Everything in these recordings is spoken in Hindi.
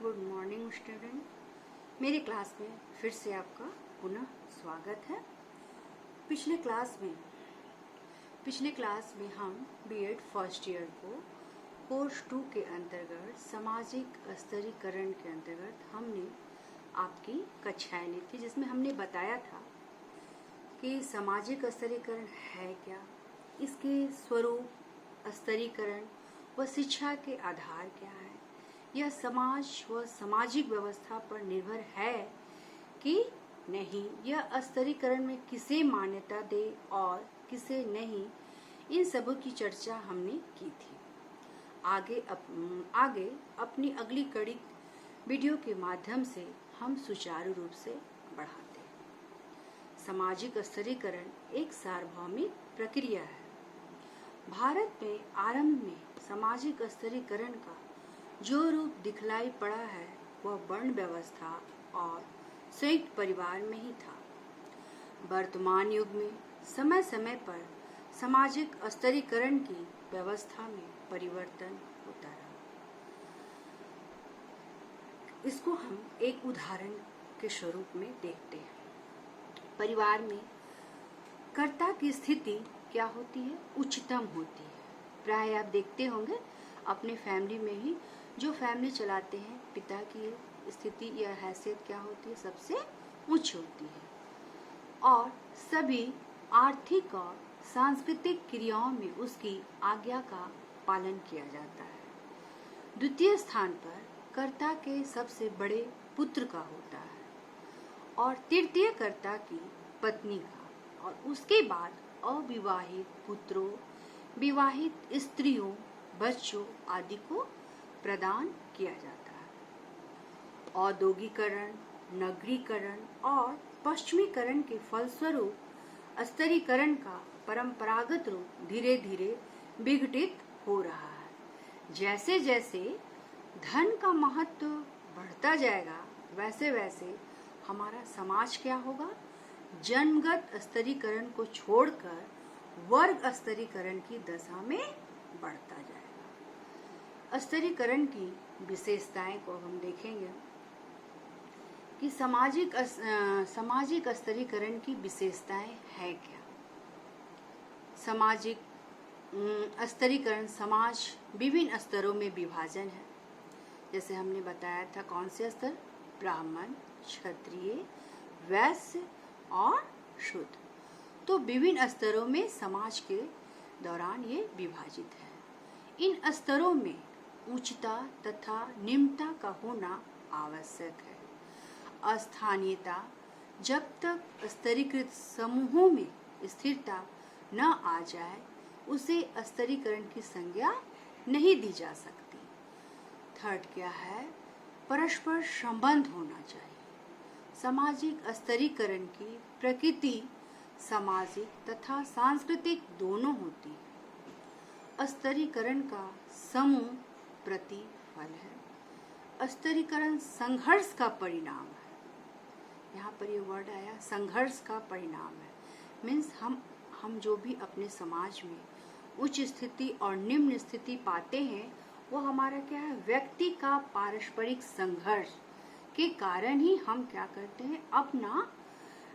Good morning student. मेरे क्लास में फिर से आपका पुनः स्वागत है। पिछले क्लास में हम बीएड फर्स्ट ईयर को कोर्स 2 के अंतर्गत सामाजिक स्तरीकरण के अंतर्गत हमने आपकी कक्षाएं ली थी, जिसमें हमने बताया था कि सामाजिक स्तरीकरण है क्या, इसके स्वरूप, स्तरीकरण व शिक्षा के आधार क्या है, यह समाज व सामाजिक व्यवस्था पर निर्भर है कि नहीं, यह स्तरीकरण में किसे मान्यता दे और किसे नहीं, इन सबों की चर्चा हमने की थी। आगे अपनी अगली कड़ी वीडियो के माध्यम से हम सुचारू रूप से बढ़ाते हैं। सामाजिक स्तरीकरण एक सार्वभौमिक प्रक्रिया है। भारत में आरंभ में सामाजिक स्तरीकरण का जो रूप दिखलाई पड़ा है वह वर्ण व्यवस्था और संयुक्त परिवार में ही था। वर्तमान युग में समय समय पर सामाजिक स्तरीकरण की व्यवस्था में परिवर्तन होता रहा। इसको हम एक उदाहरण के स्वरूप में देखते हैं। परिवार में कर्ता की स्थिति क्या होती है? उच्चतम होती है। प्राय आप देखते होंगे अपने फैमिली में ही, जो फैमिली चलाते हैं, पिता की स्थिति या हैसियत क्या होती है? सबसे उच्च होती है। और सभी आर्थिक और सांस्कृतिक क्रियाओं में उसकी आज्ञा का पालन किया जाता है। द्वितीय स्थान पर कर्ता के सबसे बड़े पुत्र का होता है और तृतीय कर्ता की पत्नी का, और उसके बाद अविवाहित पुत्रों, विवाहित स्त्रियों, बच्चों आदि को प्रदान किया जाता है। औद्योगिकरण, नगरीकरण और पश्चिमीकरण के फलस्वरूप स्तरीकरण का परंपरागत रूप धीरे धीरे विघटित हो रहा है। जैसे जैसे धन का महत्व बढ़ता जाएगा, वैसे वैसे हमारा समाज क्या होगा? जन्मगत स्तरीकरण को छोड़कर वर्ग स्तरीकरण की दशा में बढ़ता जाएगा। स्तरीकरण की विशेषताएं को हम देखेंगे कि सामाजिक स्तरीकरण की विशेषताएं है क्या। सामाजिक स्तरीकरण समाज विभिन्न स्तरों में विभाजन है। जैसे हमने बताया था, कौन से स्तर? ब्राह्मण, क्षत्रिय, वैश्य और शूद्र। तो विभिन्न स्तरों में समाज के दौरान ये विभाजित है। इन स्तरों में उच्चता तथा निम्नता का होना आवश्यक है। अस्थानीयता, जब तक स्तरीकृत समूहों में स्थिरता न आ जाए, उसे स्तरीकरण की संज्ञा नहीं दी जा सकती। थर्ड क्या है? परस्पर संबंध होना चाहिए। सामाजिक स्तरीकरण की प्रकृति सामाजिक तथा सांस्कृतिक दोनों होती है। स्तरीकरण का समूह प्रतिफल है। स्तरीकरण संघर्ष का परिणाम है। यहाँ पर ये वर्ड आया, संघर्ष का परिणाम है। मीन्स हम जो भी अपने समाज में उच्च स्थिति और निम्न स्थिति पाते हैं, वो हमारा क्या है? व्यक्ति का पारस्परिक संघर्ष के कारण ही हम क्या करते हैं? अपना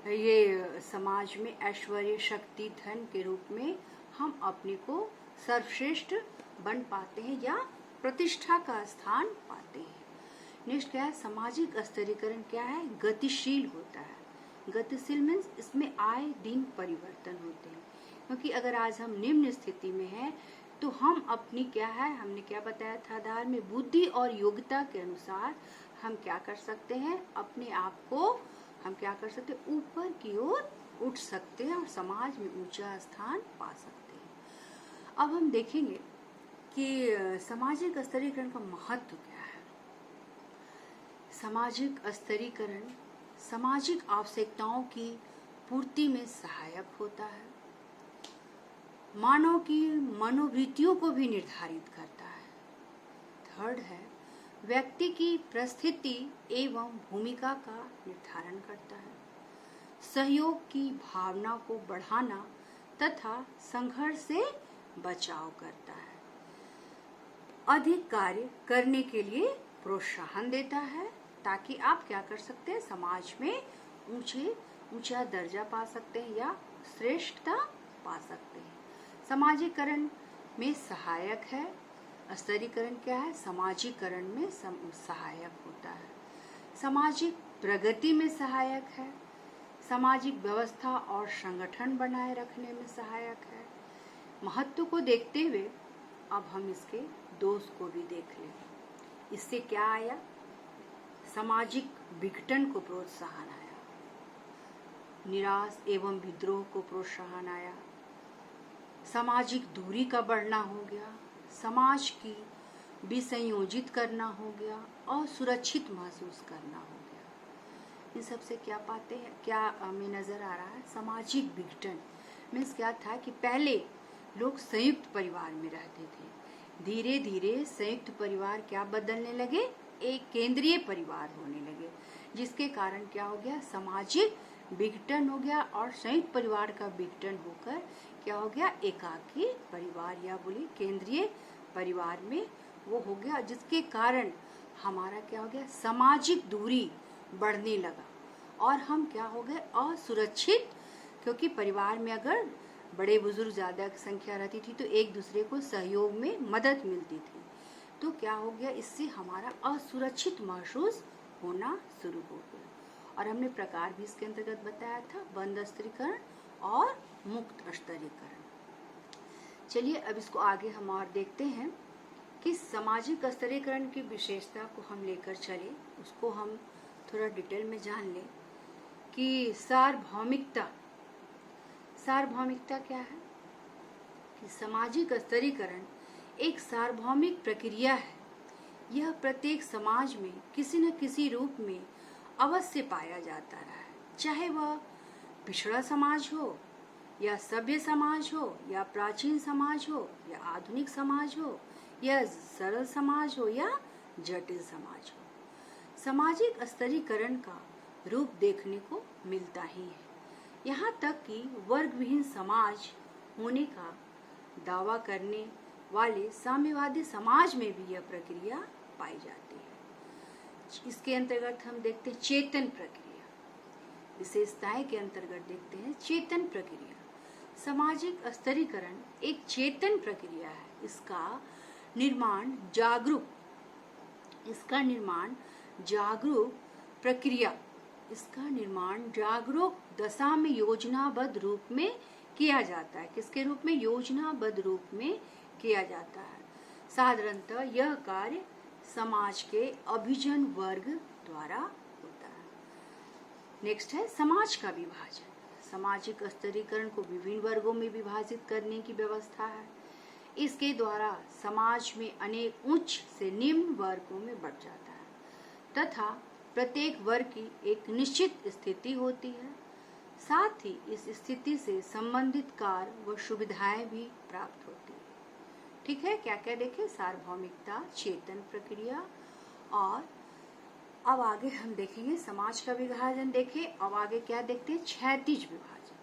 ये समाज में ऐश्वर्य, शक्ति, धन के रूप में हम अपने को सर्वश्रेष्ठ बन पाते हैं या प्रतिष्ठा का स्थान पाते हैं। नेक्स्ट क्या है? सामाजिक स्तरीकरण क्या है? गतिशील होता है। गतिशील मीन्स इसमें आए दिन परिवर्तन होते हैं, क्योंकि अगर आज हम निम्न स्थिति में हैं तो हम अपनी क्या है, हमने क्या बताया था आधार में, बुद्धि और योग्यता के अनुसार हम क्या कर सकते हैं? अपने आप को हम क्या कर सकते हैं? ऊपर की ओर उठ सकते हैं और समाज में ऊंचा स्थान पा सकते हैं। अब हम देखेंगे कि सामाजिक स्तरीकरण का महत्व क्या है। सामाजिक स्तरीकरण सामाजिक आवश्यकताओं की पूर्ति में सहायक होता है। मानव की मनोवृत्तियों को भी निर्धारित करता है। थर्ड है, व्यक्ति की परिस्थिति एवं भूमिका का निर्धारण करता है। सहयोग की भावना को बढ़ाना तथा संघर्ष से बचाव करता है। अधिक कार्य करने के लिए प्रोत्साहन देता है ताकि आप क्या कर सकते हैं, समाज में ऊंचा दर्जा पा सकते हैं या श्रेष्ठता पा सकते हैं। सामाजिकरण में सहायक है। स्तरीकरण क्या है, समाजीकरण में सहायक होता है। सामाजिक प्रगति में सहायक है। सामाजिक व्यवस्था और संगठन बनाए रखने में सहायक है। महत्व को देखते हुए अब हम इसके दोष को भी देख लें। इससे क्या आया, सामाजिक विघटन को प्रोत्साहन आया, निराश एवं विद्रोह को प्रोत्साहन आया, सामाजिक दूरी का बढ़ना हो गया, समाज की विसंयोजित करना हो गया और सुरक्षित महसूस करना हो गया। इन सब से क्या पाते हैं, क्या हमें नजर आ रहा है, सामाजिक विघटन मीन्स क्या था कि पहले लोग संयुक्त परिवार में रहते थे, धीरे धीरे संयुक्त परिवार क्या बदलने लगे, एक केंद्रीय परिवार होने लगे, जिसके कारण क्या हो गया, सामाजिक विघटन हो गया और संयुक्त परिवार का विघटन होकर क्या हो गया, एकाकी परिवार या बोली केंद्रीय परिवार में वो हो गया, जिसके कारण हमारा क्या हो गया, सामाजिक दूरी बढ़ने लगा और हम क्या हो गए, असुरक्षित, क्योंकि परिवार में अगर बड़े बुजुर्ग ज्यादा संख्या रहती थी तो एक दूसरे को सहयोग में मदद मिलती थी, तो क्या हो गया, इससे हमारा असुरक्षित महसूस होना शुरू हो गया। और हमने प्रकार भी इसके अंतर्गत बताया था, बंद स्तरीकरण और मुक्त स्तरीकरण। चलिए अब इसको आगे हम और देखते हैं कि सामाजिक स्तरीकरण की विशेषता को हम लेकर चले, उसको हम थोड़ा डिटेल में जान लें कि सार्वभौमिकता क्या है, कि सामाजिक स्तरीकरण एक सार्वभौमिक प्रक्रिया है। यह प्रत्येक समाज में किसी न किसी रूप में अवश्य पाया जाता रहा है, चाहे वह पिछड़ा समाज हो या सभ्य समाज हो या प्राचीन समाज हो या आधुनिक समाज हो या सरल समाज हो या जटिल समाज हो। सामाजिक स्तरीकरण का रूप देखने को मिलता ही है। यहाँ तक कि वर्ग विहीन समाज होने का दावा करने वाले साम्यवादी समाज में भी यह प्रक्रिया पाई जाती है। इसके अंतर्गत हम देखते हैं चेतन प्रक्रिया, विशेषताएं के अंतर्गत देखते हैं चेतन प्रक्रिया। सामाजिक स्तरीकरण एक चेतन प्रक्रिया है। इसका निर्माण जागरूक दशा में योजनाबद्ध रूप में किया जाता है। किसके रूप में, योजनाबद्ध रूप में किया जाता है। साधारणतः यह कार्य समाज के अभिजन वर्ग द्वारा होता है। नेक्स्ट है समाज का विभाजन। सामाजिक स्तरीकरण को विभिन्न वर्गों में विभाजित करने की व्यवस्था है। इसके द्वारा समाज में अनेक उच्च से निम्न वर्गों में बढ़ जाता है तथा प्रत्येक वर्ग की एक निश्चित स्थिति होती है। साथ ही इस स्थिति से संबंधित कार्य व सुविधाएं भी प्राप्त होती है। ठीक है, क्या क्या देखें, सार्वभौमिकता, चेतन प्रक्रिया, और अब आगे हम देखेंगे समाज का विभाजन। देखें अब आगे क्या देखते हैं, क्षैतिज विभाजन।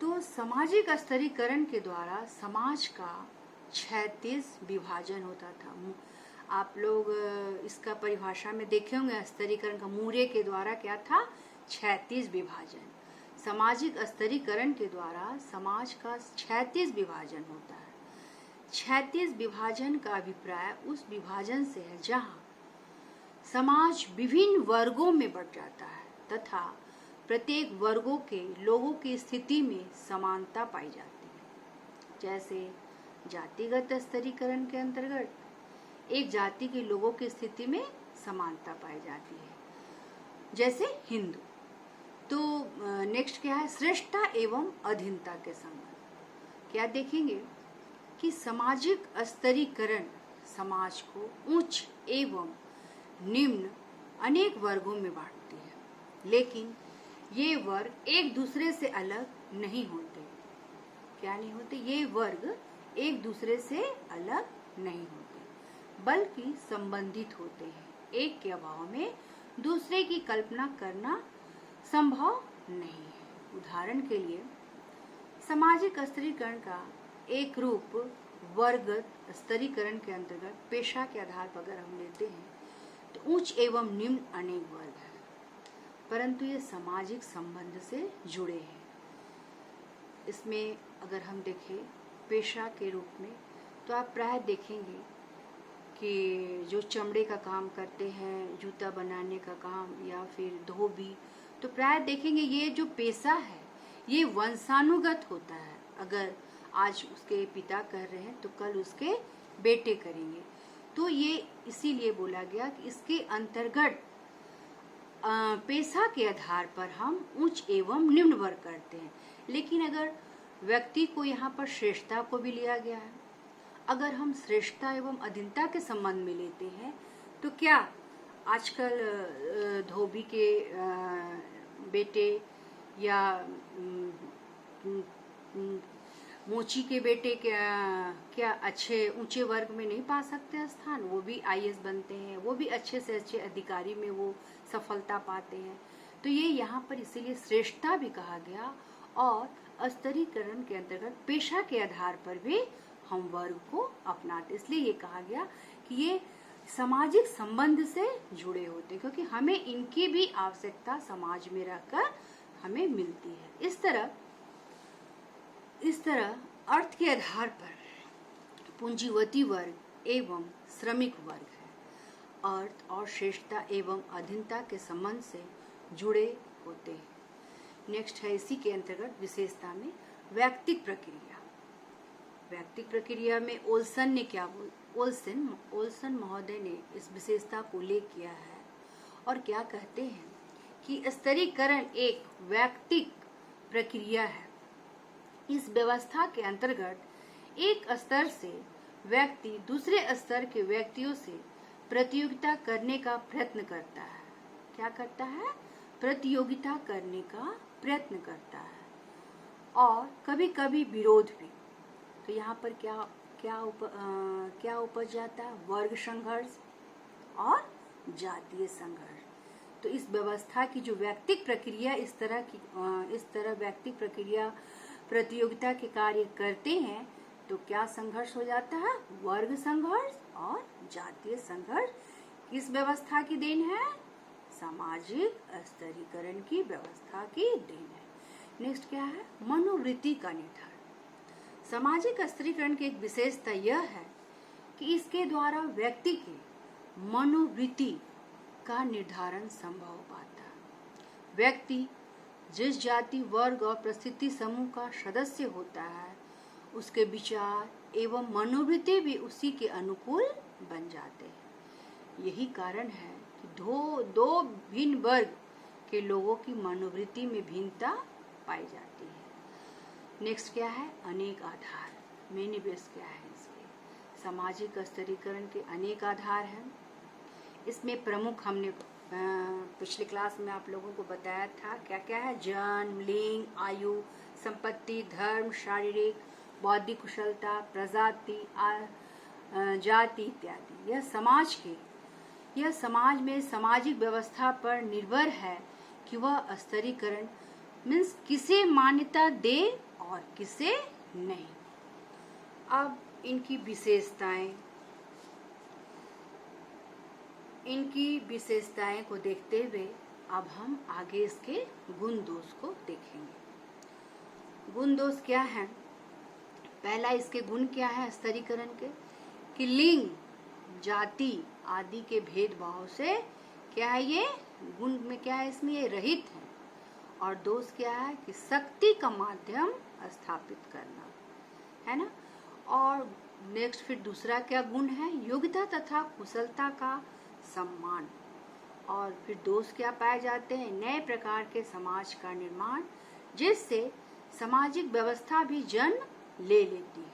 तो सामाजिक स्तरीकरण के द्वारा समाज का क्षैतिज विभाजन होता था। आप लोग इसका परिभाषा में देखे होंगे, स्तरीकरण का मूर्य के द्वारा क्या था, क्षैतिज विभाजन। सामाजिक स्तरीकरण के द्वारा समाज का क्षैतिज विभाजन होता है। क्षैतिज विभाजन का अभिप्राय उस विभाजन से है जहां समाज विभिन्न वर्गों में बढ़ जाता है तथा प्रत्येक वर्गों के लोगों की स्थिति में समानता पाई जाती है। जैसे जातिगत स्तरीकरण के अंतर्गत एक जाति के लोगों की स्थिति में समानता पाई जाती है, जैसे हिंदू। तो नेक्स्ट क्या है, श्रेष्ठता एवं अधीनता के संबंध। क्या देखेंगे कि सामाजिक स्तरीकरण समाज को उच्च एवं निम्न अनेक वर्गों में बांटती है, लेकिन ये वर्ग एक दूसरे से अलग नहीं होते। क्या नहीं होते, ये वर्ग एक दूसरे से अलग नहीं होते, बल्कि संबंधित होते हैं। एक के अभाव में दूसरे की कल्पना करना संभव नहीं है। उदाहरण के लिए सामाजिक स्तरीकरण का एक रूप वर्गगत स्तरीकरण के अंतर्गत पेशा के आधार पर अगर हम लेते हैं तो उच्च एवं निम्न अनेक वर्ग हैं, परंतु ये सामाजिक संबंध से जुड़े हैं। इसमें अगर हम देखें पेशा के रूप में तो आप प्राय देखेंगे कि जो चमड़े का काम करते हैं, जूता बनाने का काम या फिर धोबी, तो प्राय देखेंगे ये जो पेशा है ये वंशानुगत होता है। अगर आज उसके पिता कर रहे हैं तो कल उसके बेटे करेंगे। तो ये इसीलिए बोला गया कि इसके अंतर्गत पेशा के आधार पर हम उच्च एवं निम्न वर्ग करते हैं। लेकिन अगर व्यक्ति को यहाँ पर श्रेष्ठता को भी लिया गया है, अगर हम श्रेष्ठता एवं अधीनता के संबंध में लेते हैं तो क्या आजकल धोबी के बेटे या मोची के बेटे क्या अच्छे ऊंचे वर्ग में नहीं पा सकते स्थान? वो भी आईएएस बनते हैं, वो भी अच्छे से अच्छे अधिकारी में वो सफलता पाते हैं। तो ये यहाँ पर इसीलिए श्रेष्ठता भी कहा गया और स्तरीकरण के अंतर्गत पेशा के आधार पर भी हम वर्ग को अपनाते, इसलिए ये कहा गया कि ये सामाजिक संबंध से जुड़े होते, क्योंकि हमें इनकी भी आवश्यकता समाज में रहकर हमें मिलती है। इस तरह अर्थ के आधार पर पूंजीवती वर्ग एवं श्रमिक वर्ग है, अर्थ और श्रेष्ठता एवं अधीनता के संबंध से जुड़े होते हैं। नेक्स्ट है इसी के अंतर्गत विशेषता में वैयक्तिक प्रक्रिया। वैयक्तिक प्रक्रिया में ओल्सन ने ओल्सन महोदय ने इस विशेषता को उल्लेख किया है और क्या कहते हैं कि स्तरीकरण एक वैयक्तिक प्रक्रिया है। इस व्यवस्था के अंतर्गत एक स्तर से व्यक्ति दूसरे स्तर के व्यक्तियों से प्रतियोगिता करने का प्रयत्न करता है। क्या करता है? प्रतियोगिता करने का प्रयत्न करता है और कभी कभी विरोध भी। तो यहाँ पर क्या उपज जाता है? वर्ग संघर्ष और जातीय संघर्ष। तो इस व्यवस्था की जो वैयक्तिक प्रक्रिया इस तरह वैयक्तिक प्रक्रिया प्रतियोगिता के कार्य करते हैं तो क्या संघर्ष हो जाता है? वर्ग संघर्ष और जातीय संघर्ष। किस व्यवस्था की देन है? सामाजिक स्तरीकरण की व्यवस्था की देन है। नेक्स्ट क्या है? मनोवृत्ति का निर्धारण। सामाजिक स्तरीकरण की एक विशेषता यह है कि इसके द्वारा व्यक्ति के मनोवृत्ति का निर्धारण संभव हो पाता है। व्यक्ति जिस जाति, वर्ग और परिस्थिति समूह का सदस्य होता है उसके विचार एवं मनोवृत्ति भी उसी के अनुकूल बन जाते हैं। यही कारण है कि दो भिन्न वर्ग के लोगों की मनोवृत्ति में भिन्नता पाई जाती है। नेक्स्ट क्या है? अनेक आधार। मेन बेस क्या है इसके? सामाजिक स्तरीकरण के अनेक आधार हैं। इसमें प्रमुख हमने पिछले क्लास में आप लोगों को बताया था क्या क्या है? जन्म, लिंग, आयु, संपत्ति, धर्म, शारीरिक, बौद्धिक कुशलता, प्रजाति, जाति इत्यादि। यह समाज में सामाजिक व्यवस्था पर निर्भर है कि वह स्तरीकरण मीन्स किसे मान्यता दे और किसे नहीं। अब इनकी विशेषताएं को देखते हुए अब हम आगे इसके गुण दोष को देखेंगे। गुण दोष क्या है? पहला इसके गुण क्या है स्तरीकरण के? कि लिंग, जाति आदि के भेदभाव से क्या है? ये गुण में क्या है? इसमें ये रहित है। और दोष क्या है? कि शक्ति का माध्यम स्थापित करना, है ना। और नेक्स्ट फिर दूसरा क्या गुण है? योग्यता तथा कुशलता का सम्मान। और फिर दोष क्या पाए जाते हैं? नए प्रकार के समाज का निर्माण जिससे सामाजिक व्यवस्था भी जन्म ले लेती है।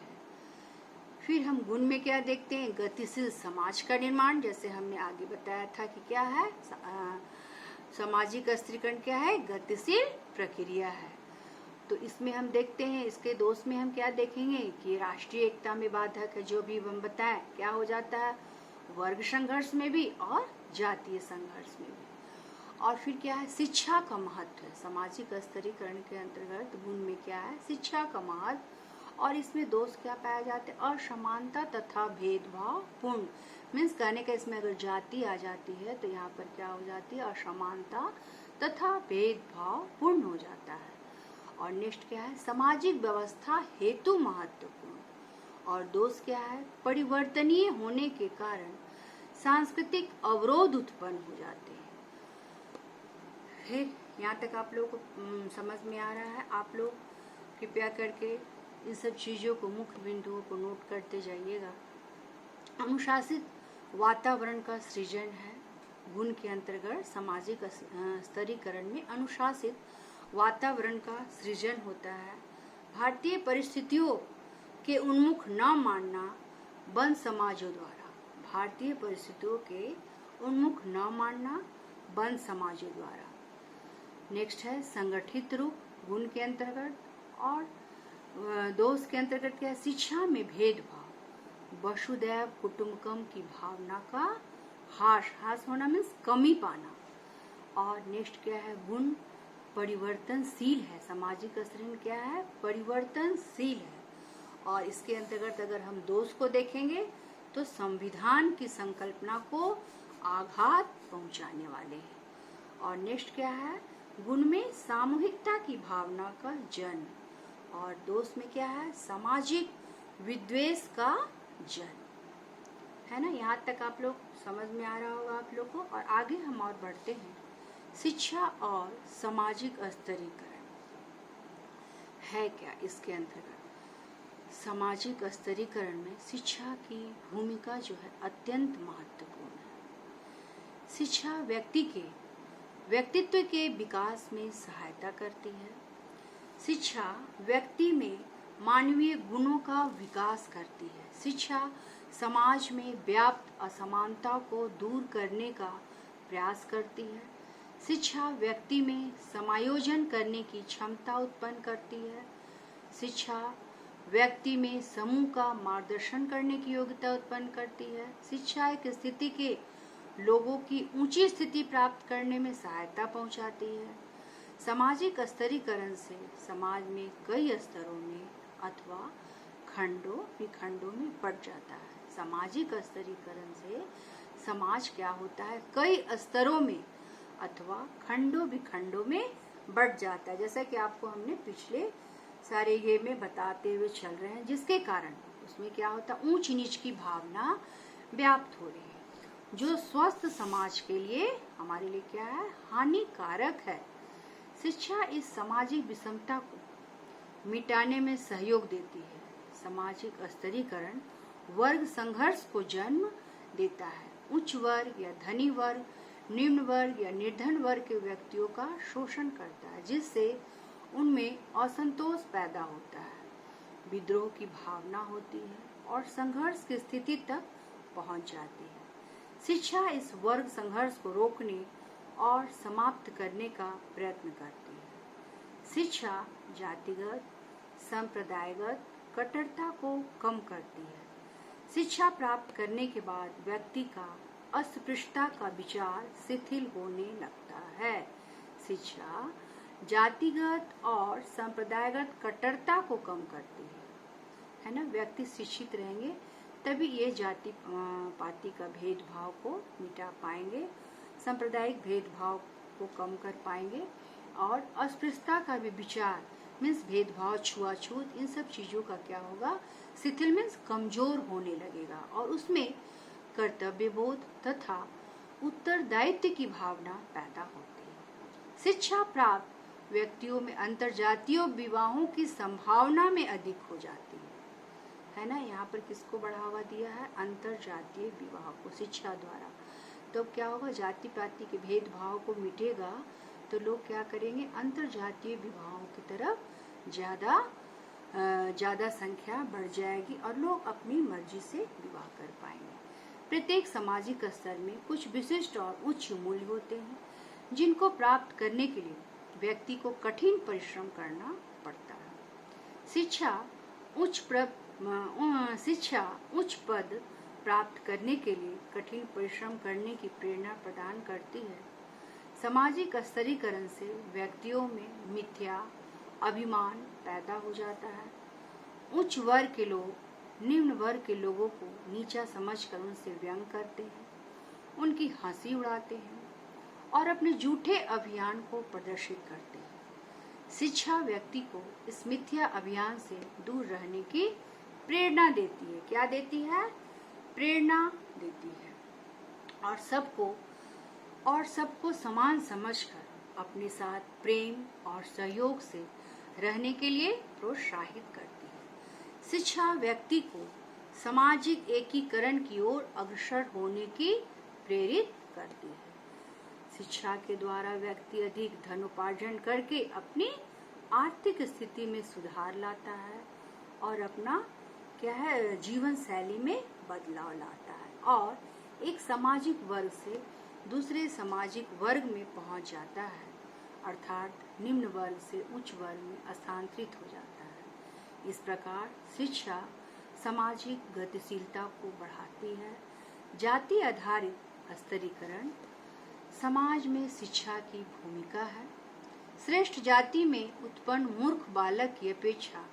फिर हम गुण में क्या देखते हैं? गतिशील समाज का निर्माण। जैसे हमने आगे बताया था कि क्या है सामाजिक स्तरीकरण क्या है? गतिशील प्रक्रिया है। तो इसमें हम देखते हैं इसके दोष में हम क्या देखेंगे कि राष्ट्रीय एकता में बाधक है। जो भी हम बताएं क्या हो जाता है? वर्ग संघर्ष में भी और जातीय संघर्ष में भी। और फिर क्या है? शिक्षा का महत्व है। सामाजिक स्तरीकरण के अंतर्गत गुण में क्या है? शिक्षा का महत्व और इसमें दोष क्या पाए जाते हैं? असमानता तथा भेदभाव पूर्ण। मीन्स कहने का इसमें अगर जाति आ जाती है तो यहाँ पर क्या हो जाती है? असमानता तथा भेदभाव पूर्ण हो जाता है। और नेक्स्ट क्या है? सामाजिक व्यवस्था हेतु महत्वपूर्ण। और दोष क्या है? परिवर्तनीय होने के कारण सांस्कृतिक अवरोध उत्पन्न हो जाते हैं। फिर यहाँ तक आप लोगों को समझ में आ रहा है? आप लोग कृपया करके इन सब चीज़ों को, मुख्य बिंदुओं को नोट करते जाइएगा। अनुशासित वातावरण का सृजन है। गुण के अंतर्गत सामाजिक स्तरीकरण में अनुशासित वातावरण का सृजन होता है। भारतीय परिस्थितियों के उन्मुख न मानना बंद समाजों द्वारा। भारतीय परिस्थितियों के उन्मुख न मानना बंद समाजों द्वारा। नेक्स्ट है संगठित रूप, गुण के अंतर्गत। और दोष के अंतर्गत क्या है? शिक्षा में भेदभाव, वसुदैव कुटुंबकम की भावना का ह्रास होना मीन्स कमी पाना। और नेक्स्ट क्या है? गुण परिवर्तनशील है। सामाजिक स्तरीकरण क्या है? परिवर्तनशील है। और इसके अंतर्गत अगर हम दोष को देखेंगे तो संविधान की संकल्पना को आघात पहुंचाने वाले हैं। और नेक्स्ट क्या है? गुण में सामूहिकता की भावना का जन्म। और दोष में क्या है? सामाजिक विद्वेष का जन्म। है ना? यहाँ तक आप लोग समझ में आ रहा होगा आप लोग को। और आगे हम और बढ़ते हैं। शिक्षा और सामाजिक स्तरीकरण है क्या? इसके अंतर्गत सामाजिक स्तरीकरण में शिक्षा की भूमिका जो है अत्यंत महत्वपूर्ण है। शिक्षा व्यक्तित्व के विकास में सहायता करती है। शिक्षा व्यक्ति में मानवीय गुणों का विकास करती है। शिक्षा समाज में व्याप्त असमानता को दूर करने का प्रयास करती है। शिक्षा व्यक्ति में समायोजन करने की क्षमता उत्पन्न करती है। शिक्षा व्यक्ति में समूह का मार्गदर्शन करने की योग्यता उत्पन्न करती है। शिक्षा एक स्थिति के लोगों की ऊंची स्थिति प्राप्त करने में सहायता पहुंचाती है। सामाजिक स्तरीकरण से समाज में कई स्तरों में अथवा खंडों विखंडों में बढ़ जाता है। सामाजिक स्तरीकरण से समाज क्या होता है? कई स्तरों में अथवा खंडों विखंडों में बढ़ जाता है। जैसा कि आपको हमने पिछले सारे ये में बताते हुए चल रहे हैं, जिसके कारण उसमें क्या होता है? ऊंच नीच की भावना व्याप्त हो रही है, जो स्वस्थ समाज के लिए हमारे लिए क्या है? हानिकारक है। शिक्षा इस सामाजिक विषमता को मिटाने में सहयोग देती है। सामाजिक स्तरीकरण वर्ग संघर्ष को जन्म देता है। उच्च वर्ग या धनी वर्ग निम्न वर्ग या निर्धन वर्ग के व्यक्तियों का शोषण करता है, जिससे उनमें असंतोष पैदा होता है, विद्रोह की भावना होती है और संघर्ष की स्थिति तक पहुंच जाती है। शिक्षा इस वर्ग संघर्ष को रोकने और समाप्त करने का प्रयत्न करती है। शिक्षा जातिगत संप्रदायगत कट्टरता को कम करती है। शिक्षा प्राप्त करने के बाद व्यक्ति का अस्पृश्यता का विचार शिथिल होने लगता है। शिक्षा जातिगत और संप्रदायगत कट्टरता को कम करती है ना? व्यक्ति शिक्षित रहेंगे तभी ये जाति पाति का भेदभाव को मिटा पाएंगे, सांप्रदायिक भेदभाव को कम कर पाएंगे और अस्पृश्यता का भी विचार मीन्स भेदभाव, छुआछूत, इन सब चीज़ों का क्या होगा? शिथिल मीन्स कमजोर होने लगेगा और उसमें कर्तव्य बोध तथा उत्तरदायित्व की भावना पैदा होती है। शिक्षा प्राप्त व्यक्तियों में अंतरजातीय विवाहों की संभावना में अधिक हो जाती है ना? यहाँ पर किसको बढ़ावा दिया है? अंतरजातीय विवाह को शिक्षा द्वारा। तो क्या होगा? जाति पाति के भेदभाव को मिटेगा तो लोग क्या करेंगे? अंतरजातीय विवाहों की तरफ ज़्यादा संख्या बढ़ जाएगी और लोग अपनी मर्जी से विवाह कर पाएंगे। प्रत्येक सामाजिक स्तर में कुछ विशिष्ट और उच्च मूल्य होते हैं जिनको प्राप्त करने के लिए व्यक्ति को कठिन परिश्रम करना पड़ता है। शिक्षा उच्च पद प्राप्त करने के लिए कठिन परिश्रम करने की प्रेरणा प्रदान करती है। सामाजिक स्तरीकरण से व्यक्तियों में मिथ्या अभिमान पैदा हो जाता है। उच्च वर्ग के लोग निम्न वर्ग के लोगों को नीचा समझकर उनसे व्यंग करते हैं, उनकी हंसी उड़ाते हैं और अपने झूठे अभियान को प्रदर्शित करते हैं। शिक्षा व्यक्ति को इस मिथ्या अभियान से दूर रहने की प्रेरणा देती है। क्या देती है? प्रेरणा देती है। और सबको समान समझकर अपने साथ प्रेम और सहयोग से रहने के लिए प्रोत्साहित करती है। शिक्षा व्यक्ति को सामाजिक एकीकरण की ओर अग्रसर होने की प्रेरित करती है। शिक्षा के द्वारा व्यक्ति अधिक धन उपार्जन करके अपनी आर्थिक स्थिति में सुधार लाता है और अपना जीवन शैली में बदलाव लाता है और एक सामाजिक वर्ग से दूसरे सामाजिक वर्ग में पहुंच जाता है, अर्थात निम्न वर्ग से उच्च वर्ग में स्थानांतरित हो जाता है। इस प्रकार शिक्षा सामाजिक गतिशीलता को बढ़ाती है। जाति आधारित स्तरीकरण समाज में शिक्षा की भूमिका है। श्रेष्ठ जाति में उत्पन्न मूर्ख बालक की अपेक्षा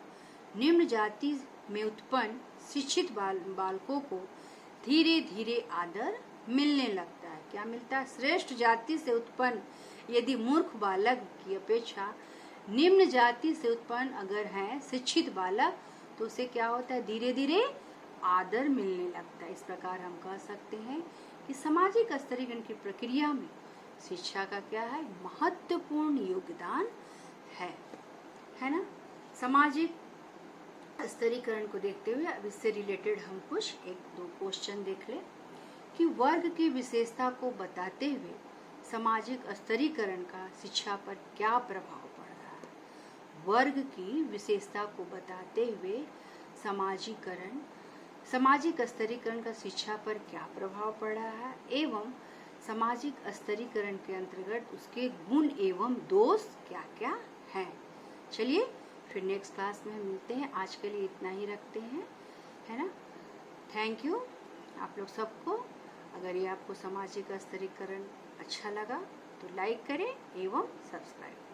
निम्न जाति में उत्पन्न शिक्षित बालकों को धीरे धीरे आदर मिलने लगता है। क्या मिलता है? श्रेष्ठ जाति से उत्पन्न यदि मूर्ख बालक की अपेक्षा निम्न जाति से उत्पन्न अगर है शिक्षित बालक, तो उसे क्या होता है? धीरे धीरे आदर मिलने लगता है। इस प्रकार हम कह सकते हैं कि सामाजिक स्तरीकरण की प्रक्रिया में शिक्षा का क्या है? महत्वपूर्ण योगदान है ना। सामाजिक स्तरीकरण को देखते हुए अब इससे रिलेटेड हम कुछ एक दो क्वेश्चन देख लें कि वर्ग की विशेषता को बताते हुए सामाजिक स्तरीकरण का शिक्षा पर क्या प्रभाव पड़ रहा है। वर्ग की विशेषता को बताते हुए सामाजिक स्तरीकरण का शिक्षा पर क्या प्रभाव पड़ रहा है एवं सामाजिक स्तरीकरण के अंतर्गत उसके गुण एवं दोष क्या क्या हैं। चलिए फिर नेक्स्ट क्लास में हम मिलते हैं। आज के लिए इतना ही रखते हैं, है ना। थैंक यू आप लोग सबको। अगर ये आपको सामाजिक स्तरीकरण अच्छा लगा तो लाइक करें एवं सब्सक्राइब।